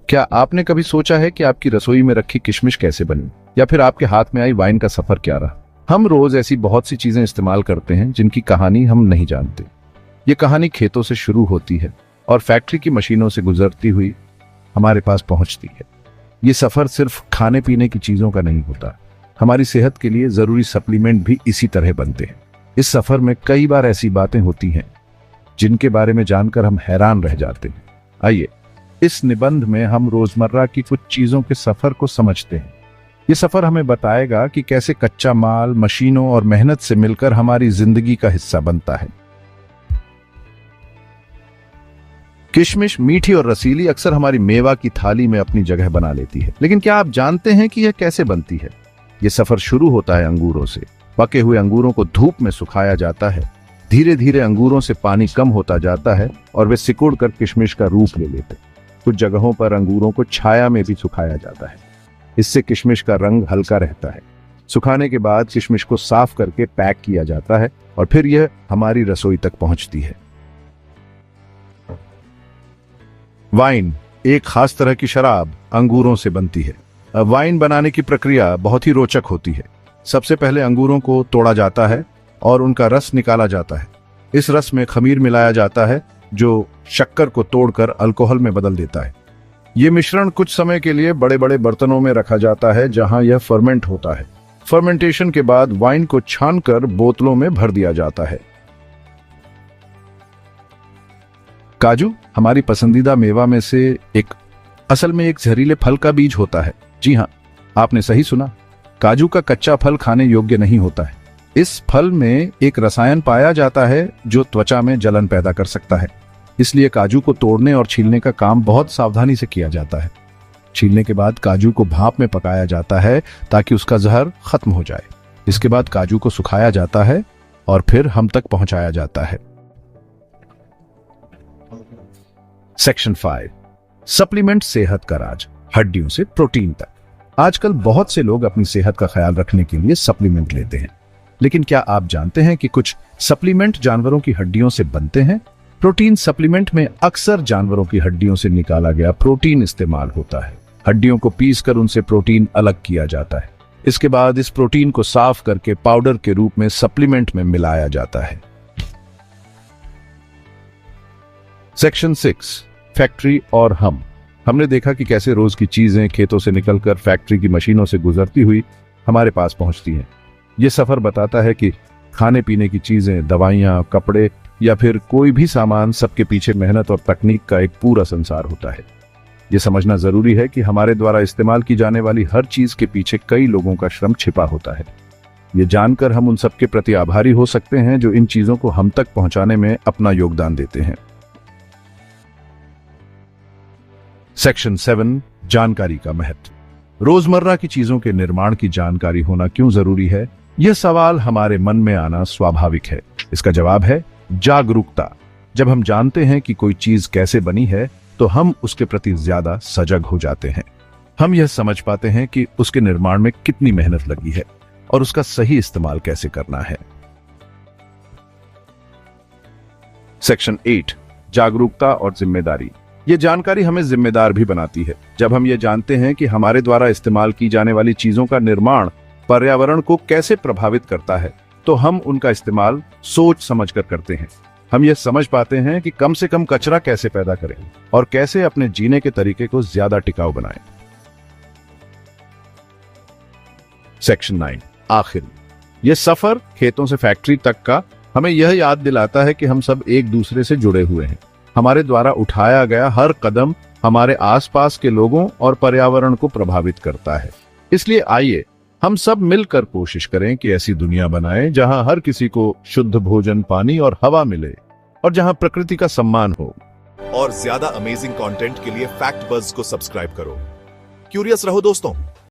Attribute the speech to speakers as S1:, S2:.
S1: क्या आपने कभी सोचा है कि आपकी रसोई में रखी किशमिश कैसे बनी, या फिर आपके हाथ में आई वाइन का सफर क्या रहा? हम रोज ऐसी बहुत सी चीजें इस्तेमाल करते हैं जिनकी कहानी हम नहीं जानते। ये कहानी खेतों से शुरू होती है और फैक्ट्री की मशीनों से गुजरती हुई हमारे पास पहुंचती है। ये सफर सिर्फ खाने पीने की चीजों का नहीं होता, हमारी सेहत के लिए जरूरी सप्लीमेंट भी इसी तरह बनते हैं। इस सफर में कई बार ऐसी बातें होती हैं जिनके बारे में जानकर हम हैरान रह जाते हैं। आइए इस निबंध में हम रोजमर्रा की कुछ चीजों के सफर को समझते हैं। ये सफर हमें बताएगा कि कैसे कच्चा माल मशीनों और मेहनत से मिलकर हमारी जिंदगी का हिस्सा बनता है। किशमिश मीठी और रसीली अक्सर हमारी मेवा की थाली में अपनी जगह बना लेती है, लेकिन क्या आप जानते हैं कि यह कैसे बनती है? यह सफर शुरू होता है अंगूरों से। पके हुए अंगूरों को धूप में सुखाया जाता है। धीरे धीरे अंगूरों से पानी कम होता जाता है और वे सिकुड़ कर किशमिश का रूप ले लेते हैं। कुछ जगहों पर अंगूरों को छाया में भी सुखाया जाता है। इससे किशमिश का रंग हल्का रहता है। सुखाने के बाद किशमिश को साफ करके पैक किया जाता है और फिर यह हमारी रसोई तक पहुंचती है। वाइन एक खास तरह की शराब अंगूरों से बनती है। वाइन बनाने की प्रक्रिया बहुत ही रोचक होती है। सबसे पहले अंगूरों को तोड़ा जाता है और उनका रस निकाला जाता है। इस रस में खमीर मिलाया जाता है जो शक्कर को तोड़कर अल्कोहल में बदल देता है। यह मिश्रण कुछ समय के लिए बड़े बड़े बर्तनों में रखा जाता है जहां यह फर्मेंट होता है। फर्मेंटेशन के बाद वाइन को छानकर बोतलों में भर दिया जाता है। काजू हमारी पसंदीदा मेवा में से एक, असल में एक जहरीले फल का बीज होता है। जी हां, आपने सही सुना। काजू का कच्चा फल खाने योग्य नहीं होता है। इस फल में एक रसायन पाया जाता है जो त्वचा में जलन पैदा कर सकता है। इसलिए काजू को तोड़ने और छीलने का काम बहुत सावधानी से किया जाता है। छीलने के बाद काजू को भाप में पकाया जाता है ताकि उसका जहर खत्म हो जाए। इसके बाद काजू को सुखाया जाता है और फिर हम तक पहुंचाया जाता है। सेक्शन 5, सप्लीमेंट सेहत का राज, हड्डियों से प्रोटीन तक। आजकल बहुत से लोग अपनी सेहत का ख्याल रखने के लिए सप्लीमेंट लेते हैं, लेकिन क्या आप जानते हैं कि कुछ सप्लीमेंट जानवरों की हड्डियों से बनते हैं? प्रोटीन सप्लीमेंट में अक्सर जानवरों की हड्डियों से निकाला गया प्रोटीन इस्तेमाल होता है। हड्डियों को पीसकर उनसे प्रोटीन अलग किया जाता है। इसके बाद इस प्रोटीन को साफ करके पाउडर के रूप में सप्लीमेंट में मिलाया जाता है। सेक्शन 6, फैक्ट्री और हमने देखा कि कैसे रोज की चीजें खेतों से निकलकर फैक्ट्री की मशीनों से गुजरती हुई हमारे पास पहुंचती हैं। यह सफर बताता है कि खाने पीने की चीजें, दवाइयां, कपड़े या फिर कोई भी सामान, सबके पीछे मेहनत और तकनीक का एक पूरा संसार होता है। यह समझना जरूरी है कि हमारे द्वारा इस्तेमाल की जाने वाली हर चीज के पीछे कई लोगों का श्रम छिपा होता है। ये जानकर हम उन सबके प्रति आभारी हो सकते हैं जो इन चीजों को हम तक पहुंचाने में अपना योगदान देते हैं। सेक्शन 7, जानकारी का महत्व। रोजमर्रा की चीजों के निर्माण की जानकारी होना क्यों जरूरी है? यह सवाल हमारे मन में आना स्वाभाविक है। इसका जवाब है जागरूकता। जब हम जानते हैं कि कोई चीज कैसे बनी है तो हम उसके प्रति ज्यादा सजग हो जाते हैं। हम यह समझ पाते हैं कि उसके निर्माण में कितनी मेहनत लगी है और उसका सही इस्तेमाल कैसे करना है। सेक्शन 8, जागरूकता और जिम्मेदारी। यह जानकारी हमें जिम्मेदार भी बनाती है। जब हम ये जानते हैं कि हमारे द्वारा इस्तेमाल की जाने वाली चीजों का निर्माण पर्यावरण को कैसे प्रभावित करता है, तो हम उनका इस्तेमाल सोच समझकर करते हैं। हम यह समझ पाते हैं कि कम से कम कचरा कैसे पैदा करें और कैसे अपने जीने के तरीके को ज्यादा टिकाऊ बनाएं। सेक्शन 9, आखिर। यह सफर खेतों से फैक्ट्री तक का हमें यह याद दिलाता है कि हम सब एक दूसरे से जुड़े हुए हैं। हमारे द्वारा उठाया गया हर कदम हमारे आसपास के लोगों और पर्यावरण को प्रभावित करता है। इसलिए आइए हम सब मिलकर कोशिश करें कि ऐसी दुनिया बनाएं जहां हर किसी को शुद्ध भोजन, पानी और हवा मिले और जहां प्रकृति का सम्मान हो।
S2: और ज्यादा अमेजिंग कंटेंट के लिए फैक्ट बज़ को सब्सक्राइब करो। क्यूरियस रहो दोस्तों।